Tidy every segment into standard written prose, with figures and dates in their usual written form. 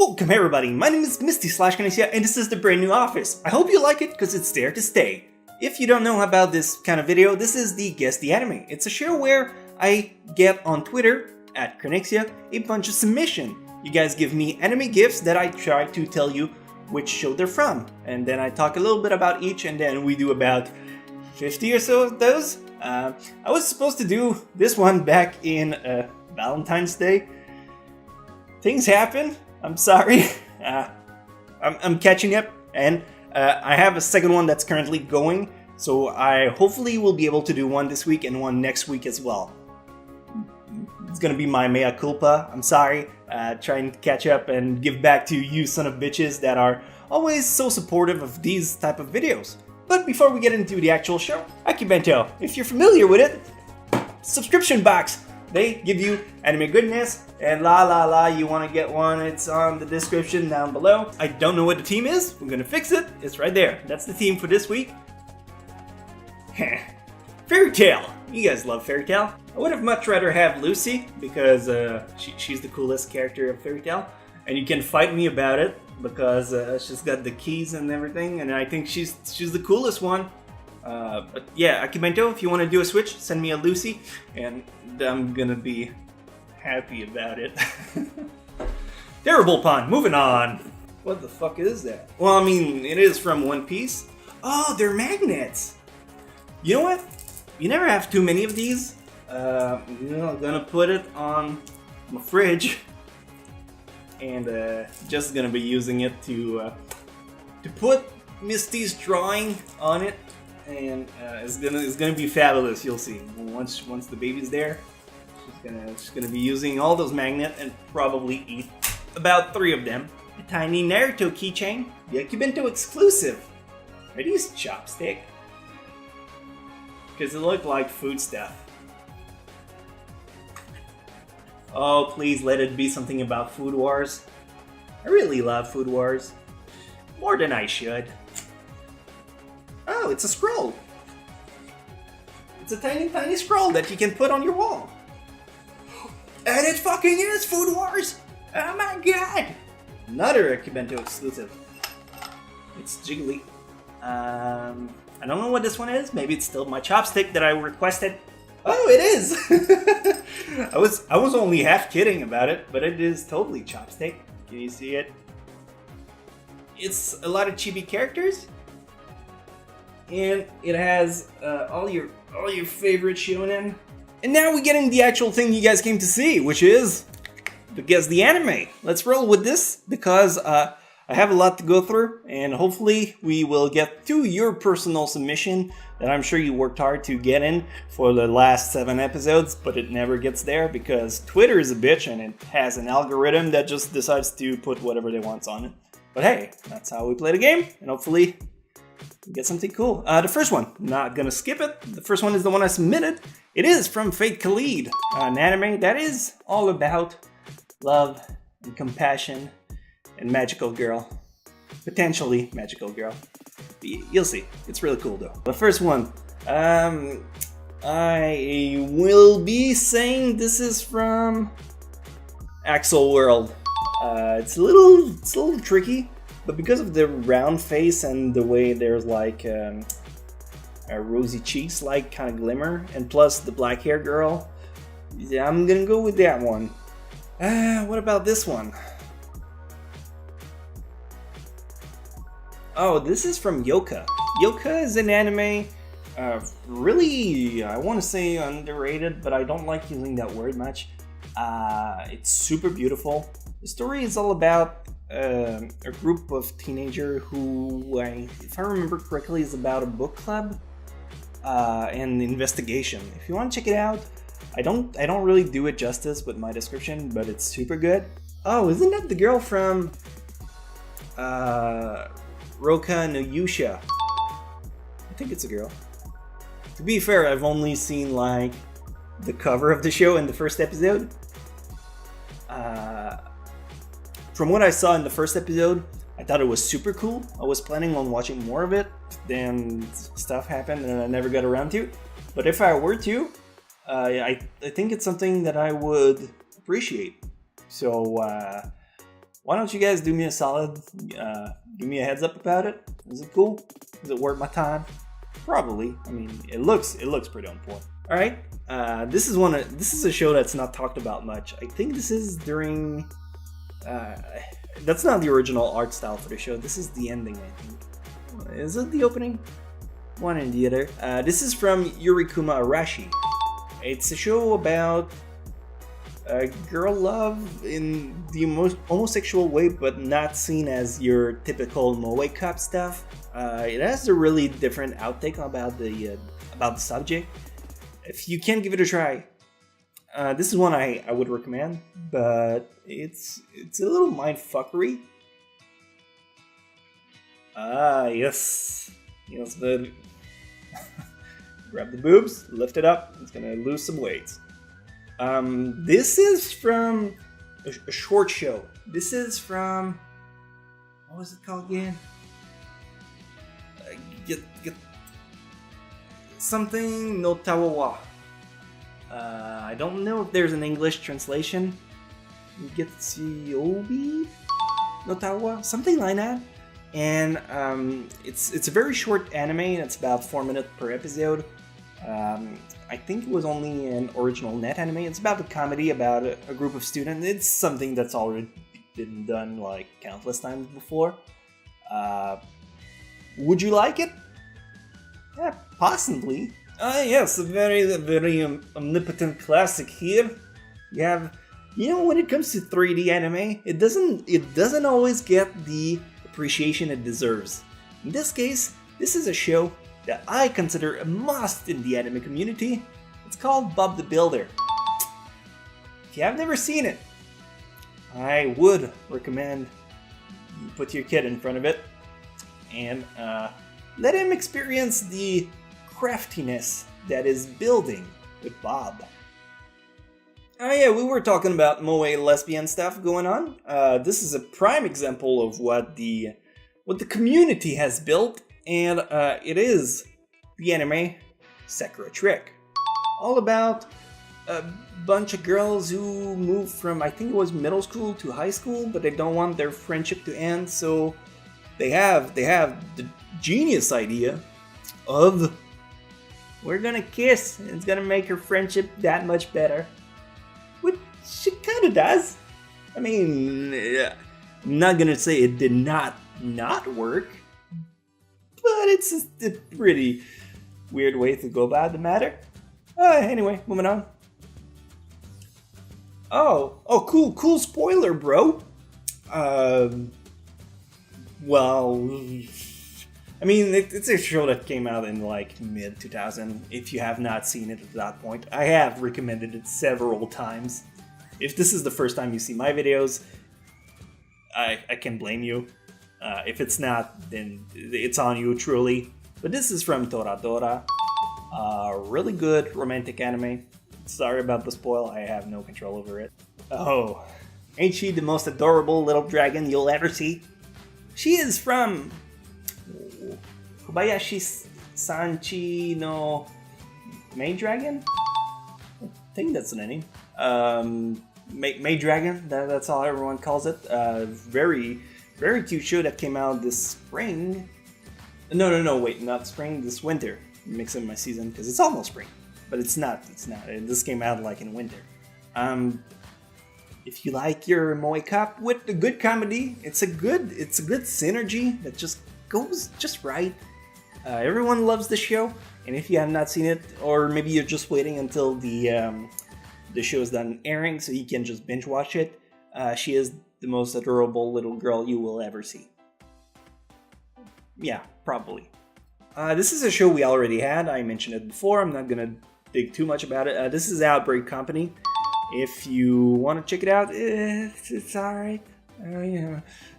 Welcome everybody, my name is Misty/Canisia and this is the brand new office. I hope you like it because it's there to stay. If you don't know about this kind of video, this is the Guess the Anime. It's a show where I get on Twitter, at Crunchyroll, a bunch of submission. You guys give me anime gifts that I try to tell you which show they're from. And then I talk a little bit about each and then we do about 50 or so of those. I was supposed to do this one back in Valentine's Day. Things happen. I'm sorry. I'm catching up, and I have a second one that's currently going, so I hopefully will be able to do one this week and one next week as well. It's gonna be my mea culpa. I'm sorry. Trying to catch up and give back to you son of bitches that are always so supportive of these type of videos. But before we get into the actual show, Akibento, if you're familiar with it, subscription box. They give you anime goodness, and you want to get one, it's on the description down below. I don't know what the theme is, we're gonna fix it, it's right there. That's the theme for this week. Fairy Tail! You guys love Fairy Tail. I would have much rather have Lucy, because she's the coolest character of Fairy Tail. And you can fight me about it, because she's got the keys and everything, and I think she's the coolest one. But yeah, Akibento, if you want to do a switch, send me a Lucy, and I'm gonna be happy about it. Terrible pun, moving on. What the fuck is that? Well, I mean, it is from One Piece. Oh, they're magnets! You know what? You never have too many of these. I'm gonna put it on my fridge, and just gonna be using it to put Misty's drawing on it. And it's gonna be fabulous. You'll see once the baby's there. She's gonna be using all those magnets and probably eat about 3 of them. A tiny Naruto keychain, the Akibento exclusive. Are these chopstick? Because it looked like food stuff. Oh, please let it be something about Food Wars. I really love Food Wars, more than I should. Oh, it's a scroll. It's a tiny scroll that you can put on your wall. And it fucking is Food Wars! Oh my god! Another Akibento exclusive. It's jiggly. I don't know what this one is. Maybe it's still my chopstick that I requested. Oh, it is! I was only half kidding about it, but it is totally chopstick. Can you see it? It's a lot of chibi characters. And it has all your favorite shonen. And now we get into the actual thing you guys came to see, which is the Guess the Anime. Let's roll with this because I have a lot to go through, and hopefully we will get to your personal submission that I'm sure you worked hard to get in for the last 7 episodes, but it never gets there because Twitter is a bitch and it has an algorithm that just decides to put whatever they want on it. But hey, that's how we play the game, and hopefully get something cool. The first one, not gonna skip it. The first one is the one I submitted. It is from Fate Kaleid, an anime that is all about love and compassion and magical girl. Potentially magical girl. You'll see. It's really cool though. The first one, I will be saying this is from Axel World. It's a little tricky. But because of the round face and the way there's like a rosy cheeks, like kind of glimmer, and plus the black hair girl, yeah, I'm gonna go with that one. What about this one? Oh, this is from Yoka. Yoka is an anime, really, I want to say underrated, but I don't like using that word much. It's super beautiful. The story is all about a group of teenagers who, if I remember correctly, is about a book club and investigation. If you want to check it out, I don't really do it justice with my description, but it's super good. Oh, isn't that the girl from Roka no Yusha? I think it's a girl. To be fair, I've only seen like the cover of the show in the first episode. From what I saw in the first episode, I thought it was super cool. I was planning on watching more of it, then stuff happened and I never got around to it. But if I were to, I think it's something that I would appreciate. So Why don't you guys do me a solid? Give me a heads up about it. Is it cool? Is it worth my time? Probably. I mean, it looks pretty on point. All right. This is a show that's not talked about much. I think this is during. That's not the original art style for the show. This is the ending, I think. Is it the opening? One and the other. This is from Yurikuma Arashi. It's a show about girl love in the most homosexual way, but not seen as your typical moe cup stuff. It has a really different outtake about the subject. If you can give it a try, this is one I would recommend, but it's a little mindfuckery. Yes, but grab the boobs, lift it up. It's gonna lose some weight. This is from a short show. This is from, what was it called again? Get something no Tawawa. I don't know if there's an English translation. Getsuyobi no Tawawa, something like that. And it's a very short anime. It's about 4 minutes per episode. I think it was only an original net anime. It's about a comedy about a group of students. It's something that's already been done like countless times before. Would you like it? Yeah, possibly. Yes, a very omnipotent classic here. When it comes to 3D anime, it doesn't always get the appreciation it deserves. In this case, this is a show that I consider a must in the anime community. It's called Bob the Builder. If you have never seen it, I would recommend you put your kid in front of it and let him experience the craftiness that is building with Bob. Oh yeah, we were talking about moe lesbian stuff going on. This is a prime example of what the community has built. And it is the anime Sakura Trick. All about a bunch of girls who move from, I think it was middle school to high school, but they don't want their friendship to end, so they have the genius idea of, we're gonna kiss, and it's gonna make her friendship that much better. Which it kinda does. I mean, I'm not gonna say it did not work, but it's a pretty weird way to go about the matter. Anyway, moving on. Oh, cool spoiler, bro. Well, I mean, it's a show that came out in like mid-2000. If you have not seen it at that point, I have recommended it several times. If this is the first time you see my videos, I can blame you. If it's not, then it's on you, truly. But this is from Toradora. Really good romantic anime. Sorry about the spoil, I have no control over it. Oh, ain't she the most adorable little dragon you'll ever see? She is from Kobayashi Sanchi no Maid Dragon? I think that's the name. Maid Dragon, that's all everyone calls it. Very cute show that came out this spring. No, wait, not spring, this winter. I'm mixing my season because it's almost spring, but it's not. This came out like in winter. If you like your moe cup with a good comedy, it's a good synergy that just goes just right. Everyone loves the show, and if you have not seen it, or maybe you're just waiting until the show is done airing so you can just binge watch it, she is the most adorable little girl you will ever see. Yeah, probably. This is a show we already had. I mentioned it before. I'm not gonna dig too much about it. This is Outbreak Company. If you want to check it out, it's alright.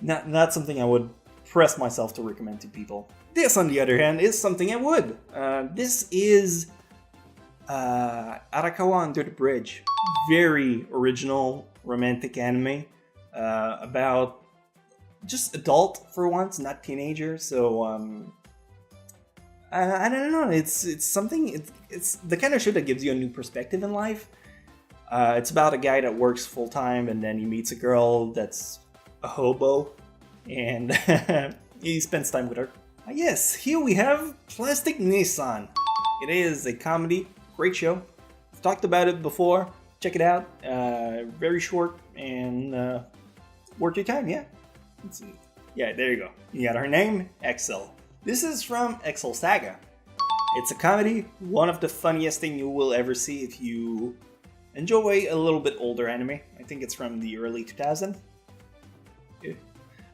Not something I would press myself to recommend to people. This, on the other hand, is something I would. This is Arakawa Under the Bridge. Very original romantic anime about just adult for once, not teenager. So I don't know. It's something. It's the kind of show that gives you a new perspective in life. It's about a guy that works full time and then he meets a girl that's a hobo, and he spends time with her. Yes, here we have Plastic Nissan. It is a comedy, great show. I've talked about it before. Check it out. Very short and worth your time. Yeah. Let's see. Yeah, there you go. You got her name, Excel. This is from Excel Saga. It's a comedy, one of the funniest thing you will ever see if you enjoy a little bit older anime. I think it's from the early 2000s. Yeah.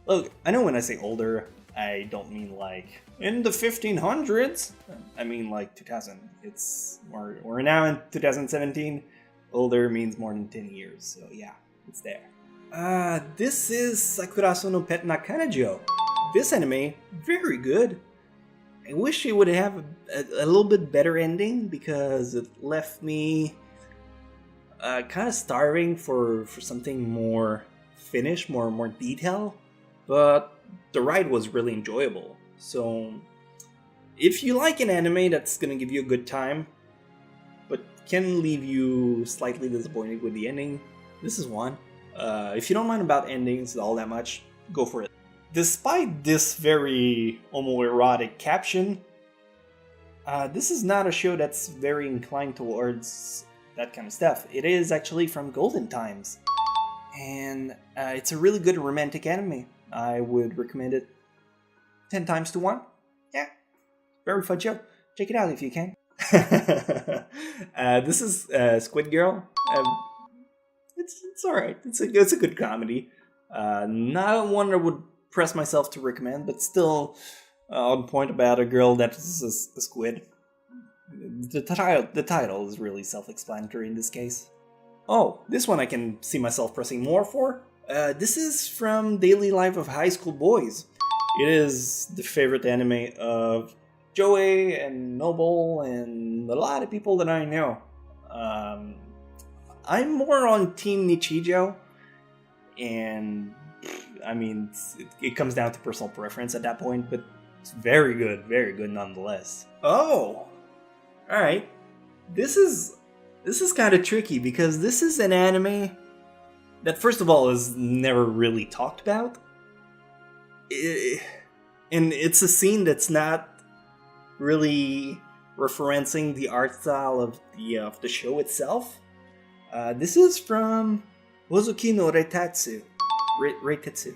Look, I know when I say older, I don't mean like in the 1500s. I mean like 2000. It's we're now in 2017. Older means more than 10 years. So yeah, it's there. This is Sakuraso no Pet Nakanajo. This anime, very good. I wish it would have a little bit better ending because it left me kind of starving for something more finished, more detail. But the ride was really enjoyable. So if you like an anime that's gonna give you a good time, but can leave you slightly disappointed with the ending, this is one. If you don't mind about endings all that much, go for it. Despite this very homoerotic caption, this is not a show that's very inclined towards that kind of stuff. It is actually from Golden Times, and it's a really good romantic anime. I would recommend it 10 times to 1. Yeah, very fun show. Check it out if you can. This is Squid Girl. It's alright. It's a good comedy. Not one I would press myself to recommend, but still on point about a girl that is a squid. The title is really self-explanatory in this case. Oh, this one I can see myself pressing more for. This is from Daily Life of High School Boys. It is the favorite anime of Joey and Noble and a lot of people that I know. I'm more on Team Nichijou, and I mean, it comes down to personal preference at that point, but it's very good nonetheless. Oh, alright. This is kind of tricky because this is an anime that, first of all, is never really talked about. And it's a scene that's not really referencing the art style of the show itself. This is from Ozuki no Reitatsu. Reitatsu.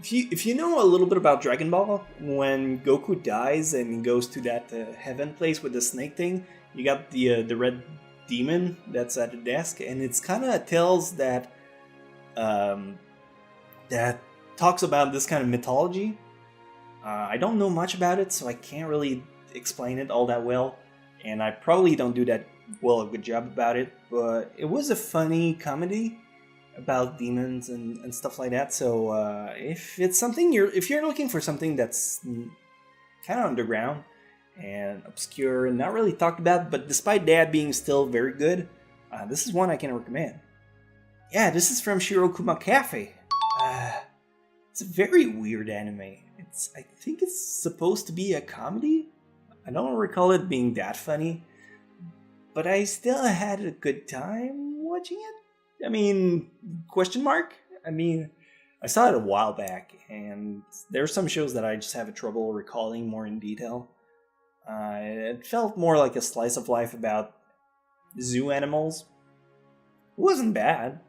If you know a little bit about Dragon Ball, when Goku dies and goes to that heaven place with the snake thing, you got the red demon that's at the desk, and it's kind of tales that that talks about this kind of mythology. I don't know much about it, so I can't really explain it all that well, and I probably don't do that well a good job about it, but it was a funny comedy about demons and stuff like that. So if it's something if you're looking for something that's kind of underground and obscure and not really talked about, but despite that being still very good, this is one I can recommend. Yeah, this is from Shirokuma Cafe. It's a very weird anime. I think it's supposed to be a comedy. I don't recall it being that funny, but I still had a good time watching it. I mean, question mark? I mean, I saw it a while back, and there are some shows that I just have trouble recalling more in detail. It felt more like a slice of life about zoo animals. It wasn't bad.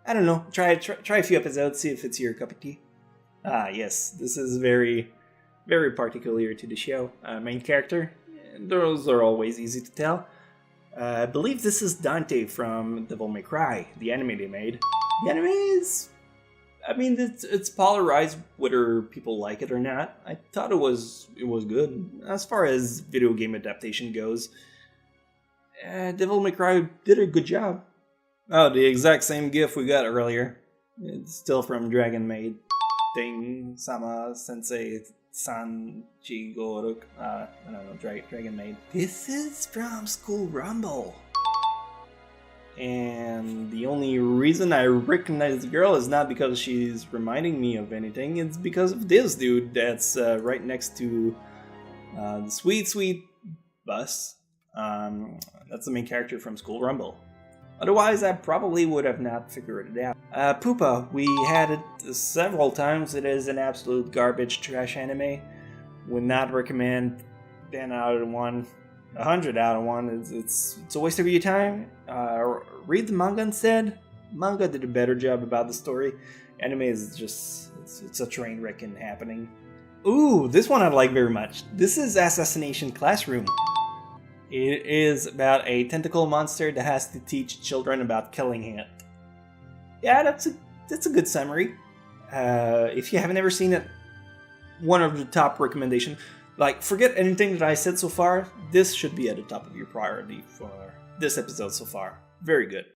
I don't know. Try a few episodes, see if it's your cup of tea. Yes, this is very, very particular to the show. Main character, those are always easy to tell. I believe this is Dante from Devil May Cry, the anime they made. The anime is, I mean, it's polarized whether people like it or not. I thought it was good. As far as video game adaptation goes, Devil May Cry did a good job. Oh, the exact same GIF we got earlier. It's still from Dragon Maid. Thing Sama Sensei Sanji Goruk. I don't know, Dragon Maid. This is from School Rumble. And the only reason I recognize the girl is not because she's reminding me of anything, it's because of this dude that's right next to the sweet bus. That's the main character from School Rumble. Otherwise, I probably would have not figured it out. Pupa, we had it several times. It is an absolute garbage trash anime. Would not recommend 10 out of 1. 100 out of 1. It's a waste of your time. Read the manga instead. Manga did a better job about the story. Anime is just it's a train wreck happening. Ooh, this one I like very much. This is Assassination Classroom. It is about a tentacle monster that has to teach children about killing it. Yeah, that's a good summary. If you haven't ever seen it, one of the top recommendations. Like, forget anything that I said so far. This should be at the top of your priority for this episode so far. Very good.